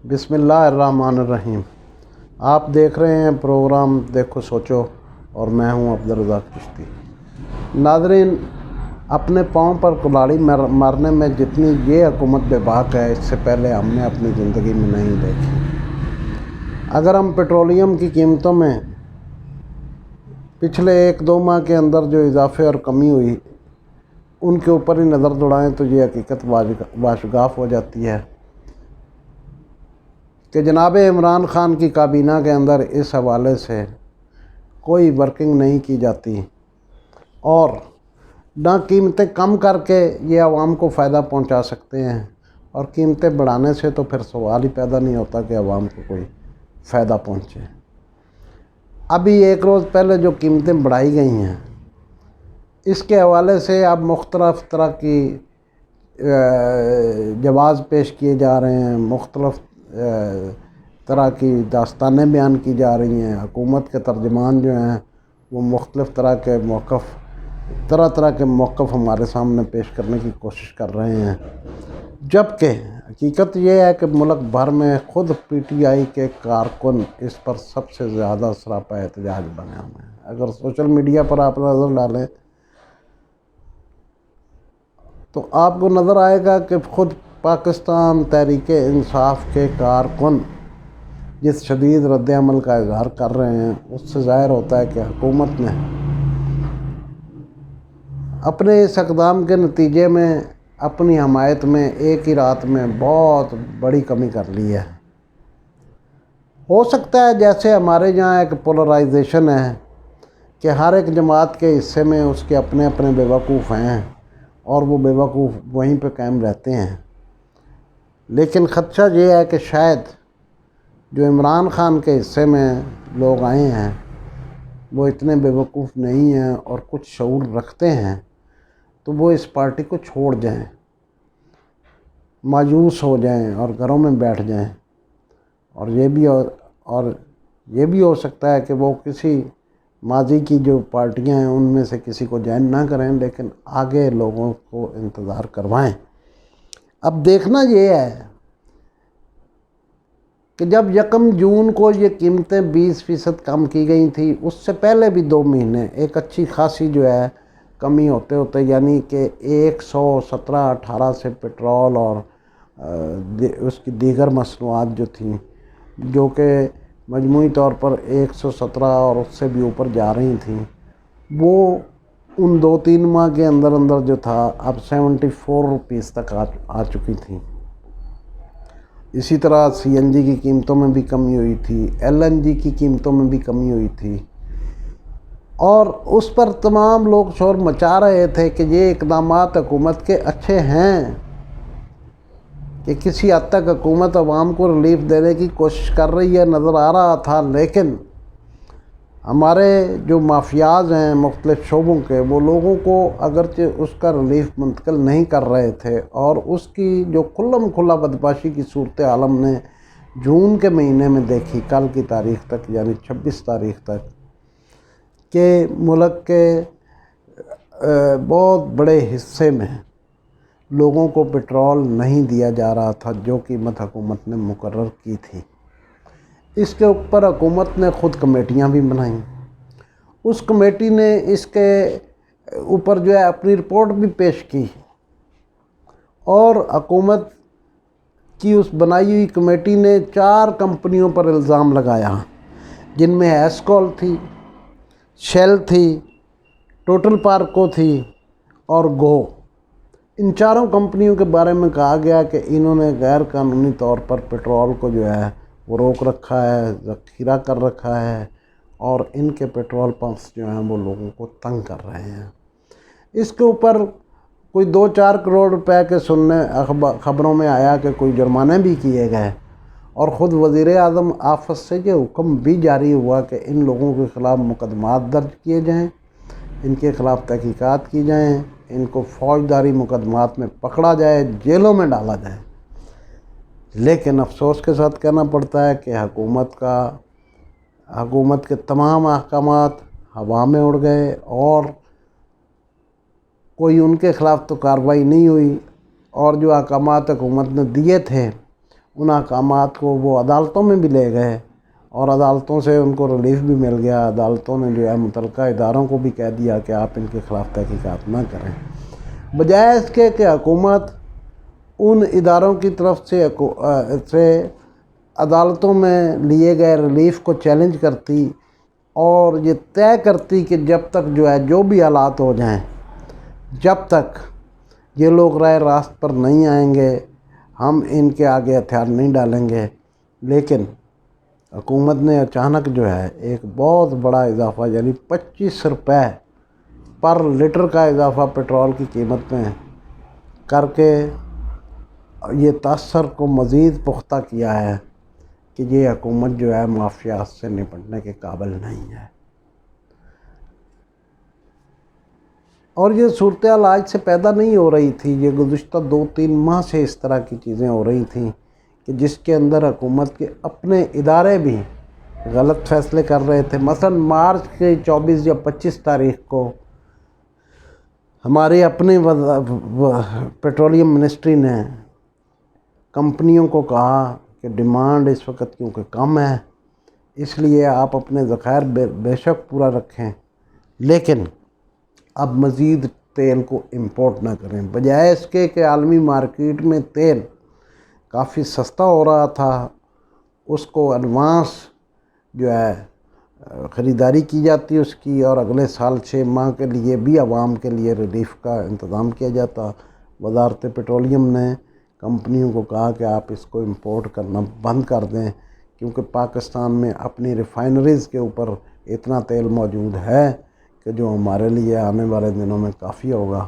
بسم اللہ الرحمن الرحیم۔ آپ دیکھ رہے ہیں پروگرام دیکھو سوچو اور میں ہوں عبدالرزاق چشتی۔ ناظرین، اپنے پاؤں پر کلاڑی مارنے میں جتنی یہ حکومت بے باک ہے، اس سے پہلے ہم نے اپنی زندگی میں نہیں دیکھی۔ اگر ہم پیٹرولیم کی قیمتوں میں پچھلے 1-2 ماہ کے اندر جو اضافے اور کمی ہوئی ان کے اوپر ہی نظر دوڑائیں تو یہ حقیقت واشگاف ہو جاتی ہے کہ جناب عمران خان کی کابینہ کے اندر اس حوالے سے کوئی ورکنگ نہیں کی جاتی، اور نہ قیمتیں کم کر کے یہ عوام کو فائدہ پہنچا سکتے ہیں، اور قیمتیں بڑھانے سے تو پھر سوال ہی پیدا نہیں ہوتا کہ عوام کو کوئی فائدہ پہنچے۔ ابھی 1 روز پہلے جو قیمتیں بڑھائی گئی ہیں اس کے حوالے سے اب مختلف طرح کی جواز پیش کیے جا رہے ہیں، مختلف طرح کی داستانیں بیان کی جا رہی ہیں۔ حکومت کے ترجمان جو ہیں وہ مختلف طرح کے موقف ہمارے سامنے پیش کرنے کی کوشش کر رہے ہیں، جبکہ حقیقت یہ ہے کہ ملک بھر میں خود پی ٹی آئی کے کارکن اس پر سب سے زیادہ سراپا احتجاج بنے ہوئے ہیں۔ اگر سوشل میڈیا پر آپ نظر ڈالیں تو آپ کو نظر آئے گا کہ خود پاکستان تحریک انصاف کے کارکن جس شدید رد عمل کا اظہار کر رہے ہیں، اس سے ظاہر ہوتا ہے کہ حکومت نے اپنے اس اقدام کے نتیجے میں اپنی حمایت میں ایک ہی رات میں بہت بڑی کمی کر لی ہے۔ ہو سکتا ہے جیسے ہمارے یہاں ایک پولرائزیشن ہے کہ ہر ایک جماعت کے حصے میں اس کے اپنے اپنے بیوقوف ہیں اور وہ بیوقوف وہیں پہ قائم رہتے ہیں، لیکن خدشہ یہ ہے کہ شاید جو عمران خان کے حصے میں لوگ آئے ہیں وہ اتنے بیوقوف نہیں ہیں اور کچھ شعور رکھتے ہیں، تو وہ اس پارٹی کو چھوڑ جائیں، مایوس ہو جائیں اور گھروں میں بیٹھ جائیں، اور یہ بھی ہو سکتا ہے کہ وہ کسی ماضی کی جو پارٹیاں ہیں ان میں سے کسی کو جوائن نہ کریں، لیکن آگے لوگوں کو انتظار کروائیں۔ اب دیکھنا یہ ہے کہ جب 1 جون کو یہ قیمتیں 20% کم کی گئی تھیں، اس سے پہلے بھی 2 مہینے ایک اچھی خاصی جو ہے کمی ہوتے یعنی کہ 117-18 سے پٹرول اور اس کی دیگر مصنوعات جو تھیں، جو کہ مجموعی طور پر 117 اور اس سے بھی اوپر جا رہی تھیں، وہ ان 2-3 ماہ کے اندر جو تھا اب 74 روپیز تک آ چکی تھیں۔ اسی طرح سی این جی کی قیمتوں میں بھی کمی ہوئی تھی، ایل این جی کی قیمتوں میں بھی کمی ہوئی تھی، اور اس پر تمام لوگ شور مچا رہے تھے کہ یہ اقدامات حکومت کے اچھے ہیں، کہ کسی حد تک حکومت عوام کو ریلیف دینے کی کوشش کر رہی ہے، نظر آ رہا تھا، لیکن ہمارے جو مافیاز ہیں مختلف شعبوں کے، وہ لوگوں کو اگرچہ اس کا ریلیف منتقل نہیں کر رہے تھے، اور اس کی جو کھلا بدمعاشی کی صورتحال ہم نے جون کے مہینے میں دیکھی، کل کی تاریخ تک یعنی 26 تاریخ تک، کہ ملک کے بہت بڑے حصے میں لوگوں کو پٹرول نہیں دیا جا رہا تھا جو قیمت حکومت نے مقرر کی تھی۔ اس کے اوپر حکومت نے خود کمیٹیاں بھی بنائیں، اس کمیٹی نے اس کے اوپر جو ہے اپنی رپورٹ بھی پیش کی، اور حکومت کی اس بنائی ہوئی کمیٹی نے 4 کمپنیوں پر الزام لگایا، جن میں ایسکول تھی، شیل تھی، ٹوٹل پارکو تھی اور گو۔ ان 4 کمپنیوں کے بارے میں کہا گیا کہ انہوں نے غیر قانونی طور پر پٹرول کو جو ہے وہ روک رکھا ہے، ذخیرہ کر رکھا ہے، اور ان کے پٹرول پمپس جو ہیں وہ لوگوں کو تنگ کر رہے ہیں۔ اس کے اوپر کوئی 2-4 کروڑ روپے کے خبروں میں آیا کہ کوئی جرمانے بھی کیے گئے، اور خود وزیر اعظم آفس سے یہ حکم بھی جاری ہوا کہ ان لوگوں کے خلاف مقدمات درج کیے جائیں، ان کے خلاف تحقیقات کی جائیں، ان کو فوجداری مقدمات میں پکڑا جائے، جیلوں میں ڈالا جائے۔ لیکن افسوس کے ساتھ کہنا پڑتا ہے کہ حکومت کے تمام احکامات ہوا میں اڑ گئے، اور کوئی ان کے خلاف تو کارروائی نہیں ہوئی، اور جو احکامات حکومت نے دیے تھے ان احکامات کو وہ عدالتوں میں بھی لے گئے اور عدالتوں سے ان کو ریلیف بھی مل گیا. عدالتوں نے جو ہے متعلقہ اداروں کو بھی کہہ دیا کہ آپ ان کے خلاف تحقیقات نہ کریں، بجائے اس کے کہ حکومت ان اداروں کی طرف سے عدالتوں میں لیے گئے ریلیف کو چیلنج کرتی اور یہ طے کرتی کہ جب تک جو ہے جو بھی حالات ہو جائیں، جب تک یہ لوگ رائے راست پر نہیں آئیں گے ہم ان کے آگے ہتھیار نہیں ڈالیں گے. لیکن حکومت نے اچانک جو ہے ایک بہت بڑا اضافہ، یعنی 25 روپے پر لیٹر کا اضافہ پیٹرول کی قیمت میں کر کے یہ تاثر کو مزید پختہ کیا ہے کہ یہ حکومت جو ہے مافیات سے نپٹنے کے قابل نہیں ہے. اور یہ صورتحال آج سے پیدا نہیں ہو رہی تھی، یہ گزشتہ 2-3 ماہ سے اس طرح کی چیزیں ہو رہی تھیں کہ جس کے اندر حکومت کے اپنے ادارے بھی غلط فیصلے کر رہے تھے. مثلا مارچ کے 24 یا 25 تاریخ کو ہماری اپنی پیٹرولیم منسٹری نے کمپنیوں کو کہا کہ ڈیمانڈ اس وقت کیونکہ کم ہے اس لیے آپ اپنے ذخائر بے شک پورا رکھیں، لیکن اب مزید تیل کو امپورٹ نہ کریں. بجائے اس کے کہ عالمی مارکیٹ میں تیل کافی سستا ہو رہا تھا، اس کو ایڈوانس جو ہے خریداری کی جاتی اس کی، اور اگلے سال 6 ماہ کے لیے بھی عوام کے لیے ریلیف کا انتظام کیا جاتا. وزارت پیٹرولیم نے کمپنیوں کو کہا کہ آپ اس کو امپورٹ کرنا بند کر دیں کیونکہ پاکستان میں اپنی ریفائنریز کے اوپر اتنا تیل موجود ہے کہ جو ہمارے لیے آنے والے دنوں میں کافی ہوگا.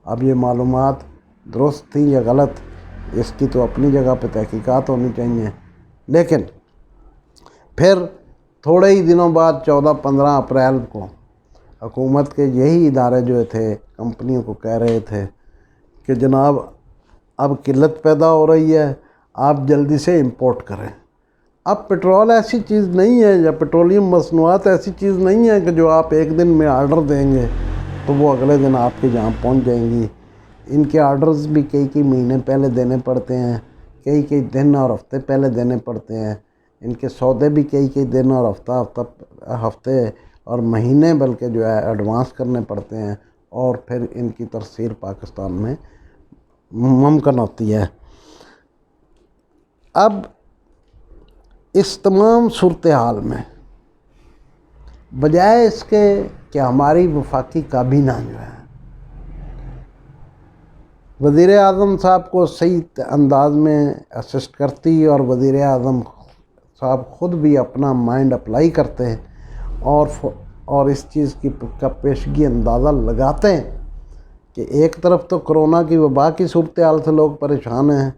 اب یہ معلومات درست تھیں یا غلط، اس کی تو اپنی جگہ پہ تحقیقات ہونی چاہیے. لیکن پھر تھوڑے ہی دنوں بعد 14-15 اپریل کو حکومت کے یہی ادارے جو تھے کمپنیوں کو کہہ رہے تھے کہ جناب اب قلت پیدا ہو رہی ہے، آپ جلدی سے امپورٹ کریں. اب پیٹرول ایسی چیز نہیں ہے یا پیٹرولیم مصنوعات ایسی چیز نہیں ہے کہ جو آپ ایک دن میں آرڈر دیں گے تو وہ اگلے دن آپ کے جہاں پہنچ جائیں گی. ان کے آرڈرز بھی کئی مہینے پہلے دینے پڑتے ہیں، کئی دن اور ہفتے پہلے دینے پڑتے ہیں. ان کے سودے بھی کئی دن اور ہفتے اور مہینے بلکہ جو ہے ایڈوانس کرنے پڑتے ہیں، اور پھر ان کی ترسیل پاکستان میں ممکن ہوتی ہے. اب اس تمام صورتحال میں بجائے اس کے کہ ہماری وفاقی کابینہ جو ہے وزیر اعظم صاحب کو صحیح انداز میں اسسٹ کرتی اور وزیر اعظم صاحب خود بھی اپنا مائنڈ اپلائی کرتے ہیں اور اس چیز کا پیشگی اندازہ لگاتے ہیں کہ ایک طرف تو کرونا کی وبا کی صورتحال سے لوگ پریشان ہیں،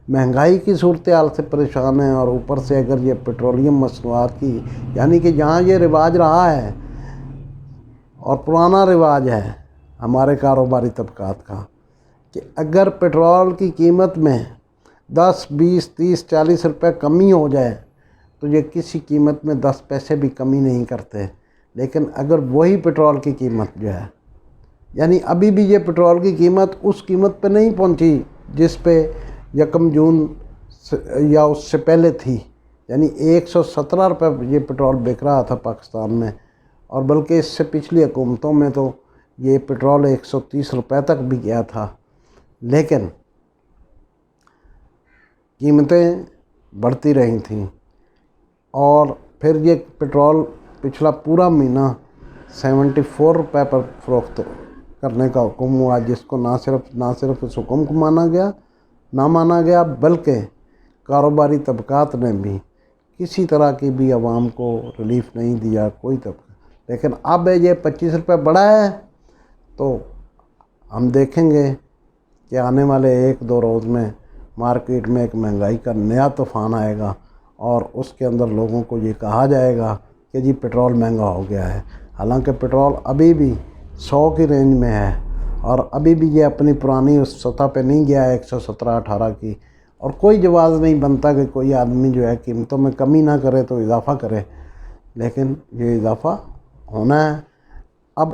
مہنگائی کی صورتحال سے پریشان ہیں، اور اوپر سے اگر یہ پیٹرولیم مصنوعات کی، یعنی کہ جہاں یہ رواج رہا ہے اور پرانا رواج ہے ہمارے کاروباری طبقات کا کہ اگر پیٹرول کی قیمت میں 10, 20, 30, 40 روپے کمی ہو جائے تو یہ کسی قیمت میں 10 پیسے بھی کمی نہیں کرتے. لیکن اگر وہی پیٹرول کی قیمت جو ہے، یعنی ابھی بھی یہ پیٹرول کی قیمت اس قیمت پہ نہیں پہنچی جس پہ 1 جون یا اس سے پہلے تھی، یعنی 117 روپے یہ پیٹرول بک رہا تھا پاکستان میں، اور بلکہ اس سے پچھلی حکومتوں میں تو یہ پیٹرول 130 روپے تک بھی گیا تھا. لیکن قیمتیں بڑھتی رہی تھیں، اور پھر یہ پیٹرول پچھلا پورا مہینہ 74 روپے پر فروخت کرنے کا حکم ہوا، جس کو نہ صرف اس حکم کو نہ مانا گیا بلکہ کاروباری طبقات نے بھی کسی طرح کی بھی عوام کو ریلیف نہیں دیا، کوئی طبقہ. لیکن اب یہ 25 روپے بڑھا ہے تو ہم دیکھیں گے کہ آنے والے 1-2 روز میں مارکیٹ میں ایک مہنگائی کا نیا طوفان آئے گا، اور اس کے اندر لوگوں کو یہ کہا جائے گا کہ جی پیٹرول مہنگا ہو گیا ہے، حالانکہ پیٹرول ابھی بھی 100 کی رینج میں ہے، اور ابھی بھی یہ اپنی پرانی اس سطح پہ نہیں گیا ہے 117-18 کی، اور کوئی جواز نہیں بنتا کہ کوئی آدمی جو ہے قیمتوں میں کمی نہ کرے تو اضافہ کرے، لیکن یہ اضافہ ہونا ہے. اب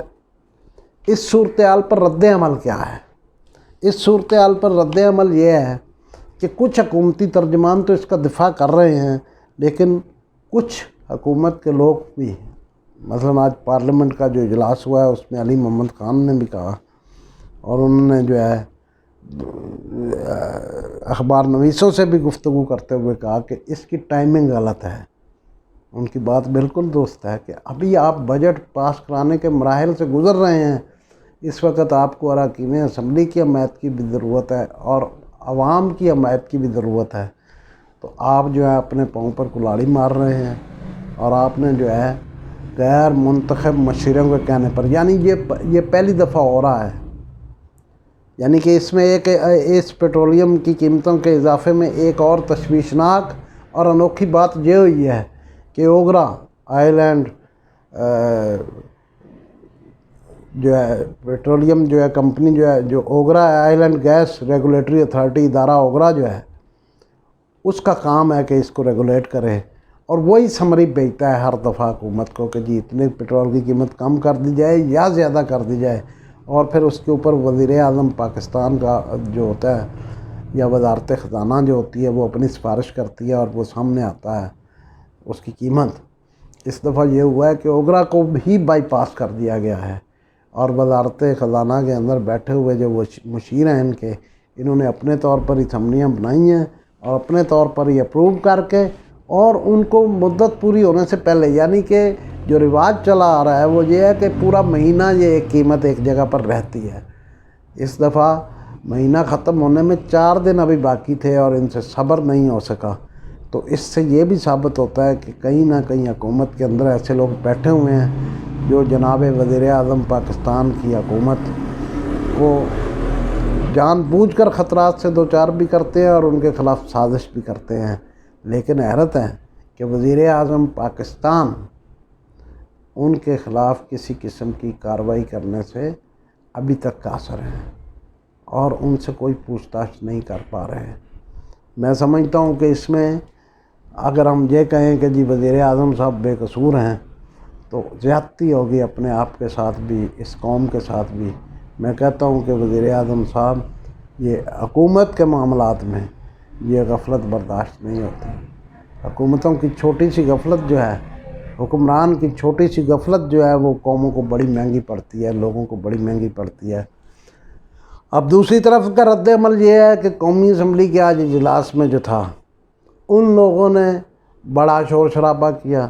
اس صورتحال پر رد عمل کیا ہے؟ اس صورتحال پر رد عمل یہ ہے کہ کچھ حکومتی ترجمان تو اس کا دفاع کر رہے ہیں، لیکن کچھ حکومت کے لوگ بھی، مثلا آج پارلیمنٹ کا جو اجلاس ہوا ہے اس میں علی محمد خان نے بھی کہا، اور انہوں نے جو ہے اخبار نویسوں سے بھی گفتگو کرتے ہوئے کہا کہ اس کی ٹائمنگ غلط ہے۔ ان کی بات بالکل درست ہے کہ ابھی آپ بجٹ پاس کرانے کے مراحل سے گزر رہے ہیں، اس وقت آپ کو اراکین اسمبلی کی حمایت کی بھی ضرورت ہے اور عوام کی حمایت کی بھی ضرورت ہے، تو آپ جو ہے اپنے پاؤں پر کلاڑی مار رہے ہیں، اور آپ نے جو ہے غیر منتخب مشیروں کے کہنے پر، یعنی یہ پہلی دفعہ ہو رہا ہے، یعنی کہ اس میں اس پیٹرولیم کی قیمتوں کے اضافے میں ایک اور تشویشناک اور انوکھی بات یہ ہوئی ہے کہ اوگرا آئل اینڈ جو ہے پیٹرولیم جو ہے کمپنی جو ہے، جو OGRA oil and gas regulatory authority ادارہ اوگرا جو ہے، اس کا کام ہے کہ اس کو ریگولیٹ کرے، اور وہی سمری بھیجتا ہے ہر دفعہ حکومت کو کہ جی اتنے پٹرول کی قیمت کم کر دی جائے یا زیادہ کر دی جائے، اور پھر اس کے اوپر وزیر اعظم پاکستان کا جو ہوتا ہے یا وزارت خزانہ جو ہوتی ہے وہ اپنی سفارش کرتی ہے اور وہ سامنے آتا ہے اس کی قیمت۔ اس دفعہ یہ ہوا ہے کہ اوگرا کو بھی بائی پاس کر دیا گیا ہے، اور وزارت خزانہ کے اندر بیٹھے ہوئے جو وہ مشیر ہیں انہوں نے اپنے طور پر اسمبلیاں بنائی ہیں اور اپنے طور پر یہ اپروو کر کے، اور ان کو مدت پوری ہونے سے پہلے، یعنی کہ جو رواج چلا آ رہا ہے وہ یہ ہے کہ پورا مہینہ یہ ایک قیمت ایک جگہ پر رہتی ہے۔ اس دفعہ مہینہ ختم ہونے میں 4 دن ابھی باقی تھے اور ان سے صبر نہیں ہو سکا، تو اس سے یہ بھی ثابت ہوتا ہے کہ کہیں نہ کہیں حکومت کے اندر ایسے لوگ بیٹھے ہوئے ہیں جو جناب وزیر اعظم پاکستان کی حکومت کو جان بوجھ کر خطرات سے دوچار بھی کرتے ہیں اور ان کے خلاف سازش بھی کرتے ہیں، لیکن حیرت ہے کہ وزیر اعظم پاکستان ان کے خلاف کسی قسم کی کارروائی کرنے سے ابھی تک قاصر ہیں اور ان سے کوئی پوچھ تاچھ نہیں کر پا رہے ہیں۔ میں سمجھتا ہوں کہ اس میں اگر ہم یہ کہیں کہ جی وزیر اعظم صاحب بے قصور ہیں تو زیادتی ہوگی اپنے آپ کے ساتھ بھی، اس قوم کے ساتھ بھی۔ میں کہتا ہوں کہ وزیر اعظم صاحب یہ حکومت کے معاملات میں یہ غفلت برداشت نہیں ہوتی۔ حکومتوں کی چھوٹی سی غفلت جو ہے، حکمران کی چھوٹی سی غفلت جو ہے وہ قوموں کو بڑی مہنگی پڑتی ہے، لوگوں کو بڑی مہنگی پڑتی ہے۔ اب دوسری طرف کا رد عمل یہ ہے کہ قومی اسمبلی کے آج اجلاس میں جو تھا، ان لوگوں نے بڑا شور شرابہ کیا،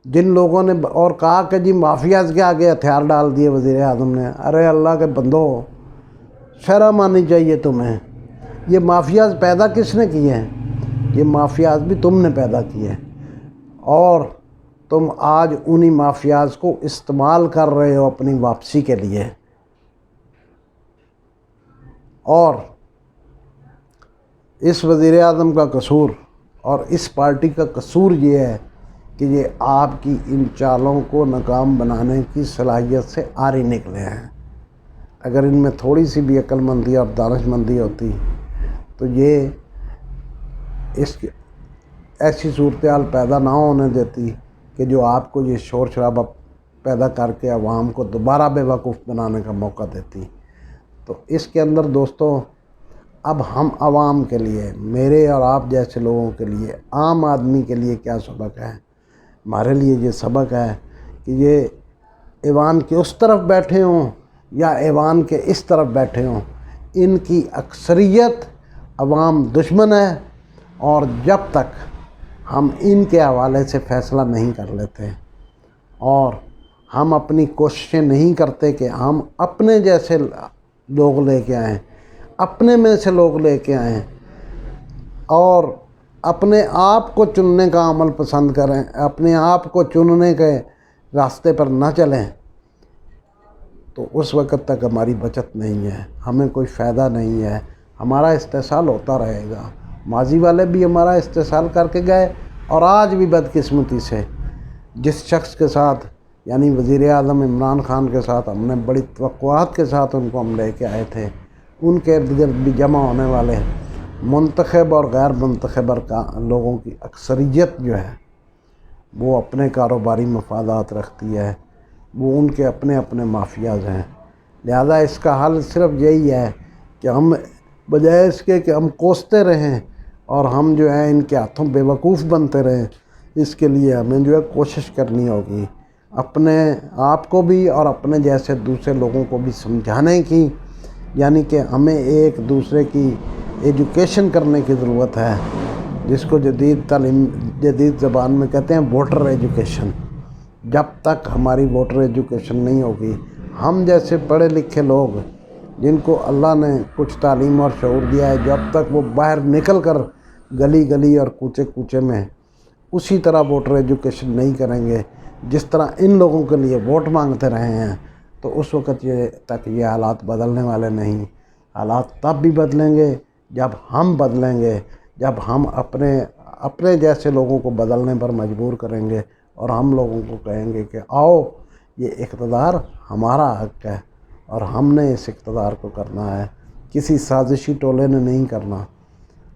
جن لوگوں نے اور کہا کہ جی مافیاز کے آگے ہتھیار ڈال دیے وزیر اعظم نے۔ ارے اللہ کے بندو، شرم آنی چاہیے تمہیں۔ یہ مافیاز پیدا کس نے کیے ہیں؟ یہ مافیاز بھی تم نے پیدا کیے ہیں، اور تم آج انہی مافیاز کو استعمال کر رہے ہو اپنی واپسی کے لیے۔ اور اس وزیر اعظم کا قصور اور اس پارٹی کا قصور یہ ہے کہ یہ آپ کی ان چالوں کو ناکام بنانے کی صلاحیت سے عاری نکلے ہیں۔ اگر ان میں تھوڑی سی بھی عقل مندی اور دانش مندی ہوتی تو یہ ایسی صورتحال پیدا نہ ہونے دیتی کہ جو آپ کو یہ شور شرابہ پیدا کر کے عوام کو دوبارہ بے وقوف بنانے کا موقع دیتی۔ تو اس کے اندر دوستو، اب ہم عوام کے لیے، میرے اور آپ جیسے لوگوں کے لیے، عام آدمی کے لیے کیا سبق ہے؟ ہمارے لیے یہ سبق ہے کہ یہ ایوان کے اس طرف بیٹھے ہوں یا ایوان کے اس طرف بیٹھے ہوں، ان کی اکثریت عوام دشمن ہے، اور جب تک ہم ان کے حوالے سے فیصلہ نہیں کر لیتے اور ہم اپنی کوششیں نہیں کرتے کہ ہم اپنے جیسے لوگ لے کے آئیں، اپنے میں سے لوگ لے کے آئیں اور اپنے آپ کو چننے کا عمل پسند کریں، اپنے آپ کو چننے کے راستے پر نہ چلیں، تو اس وقت تک ہماری بچت نہیں ہے، ہمیں کوئی فائدہ نہیں ہے، ہمارا استحصال ہوتا رہے گا۔ ماضی والے بھی ہمارا استحصال کر کے گئے، اور آج بھی بدقسمتی سے جس شخص کے ساتھ، یعنی وزیر اعظم عمران خان کے ساتھ ہم نے بڑی توقعات کے ساتھ ان کو ہم لے کے آئے تھے، ان کے ارد گرد بھی جمع ہونے والے منتخب اور غیر منتخب لوگوں کی اکثریت جو ہے وہ اپنے کاروباری مفادات رکھتی ہے، وہ ان کے اپنے اپنے مافیاز ہیں۔ لہذا اس کا حل صرف یہی ہے کہ ہم بجائے اس کے کہ ہم کوستے رہیں اور ہم جو ہے ان کے ہاتھوں بے وقوف بنتے رہیں، اس کے لیے ہمیں جو ہے کوشش کرنی ہوگی اپنے آپ کو بھی اور اپنے جیسے دوسرے لوگوں کو بھی سمجھانے کی، یعنی کہ ہمیں ایک دوسرے کی ایجوکیشن کرنے کی ضرورت ہے، جس کو جدید زبان میں کہتے ہیں ووٹر ایجوکیشن۔ جب تک ہماری ووٹر ایجوکیشن نہیں ہوگی، ہم جیسے پڑھے لکھے لوگ جن کو اللہ نے کچھ تعلیم اور شعور دیا ہے، جب تک وہ باہر نکل کر گلی گلی اور کوچے کوچے میں اسی طرح ووٹر ایجوکیشن نہیں کریں گے جس طرح ان لوگوں کے لیے ووٹ مانگتے رہے ہیں، تو اس وقت یہ حالات بدلنے والے نہیں۔ حالات تب بھی بدلیں گے جب ہم بدلیں گے، جب ہم اپنے جیسے لوگوں کو بدلنے پر مجبور کریں گے اور ہم لوگوں کو کہیں گے کہ آؤ یہ اقتدار ہمارا حق ہے اور ہم نے اس اقتدار کو کرنا ہے، کسی سازشی ٹولے نے نہیں کرنا،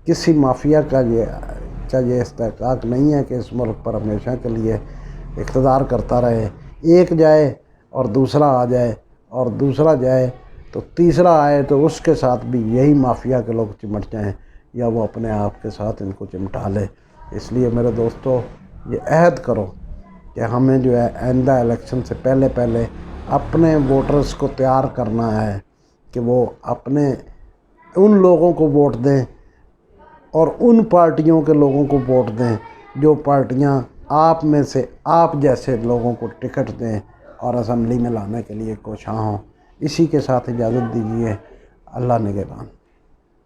کسی مافیا کا یہ استحقاق نہیں ہے کہ اس ملک پر ہمیشہ کے لیے اقتدار کرتا رہے۔ ایک جائے اور دوسرا آ جائے اور دوسرا جائے تو تیسرا آئے تو اس کے ساتھ بھی یہی مافیا کے لوگ چمٹ جائیں یا وہ اپنے آپ کے ساتھ ان کو چمٹا لے۔ اس لیے میرے دوستو، یہ عہد کرو کہ ہمیں جو ہے آئندہ الیکشن سے پہلے اپنے ووٹرز کو تیار کرنا ہے کہ وہ اپنے ان لوگوں کو ووٹ دیں اور ان پارٹیوں کے لوگوں کو ووٹ دیں جو پارٹیاں آپ میں سے آپ جیسے لوگوں کو ٹکٹ دیں اور اسمبلی میں لانے کے لیے کوشاں ہوں۔ اسی کے ساتھ اجازت دیجیے، اللہ نگہبان۔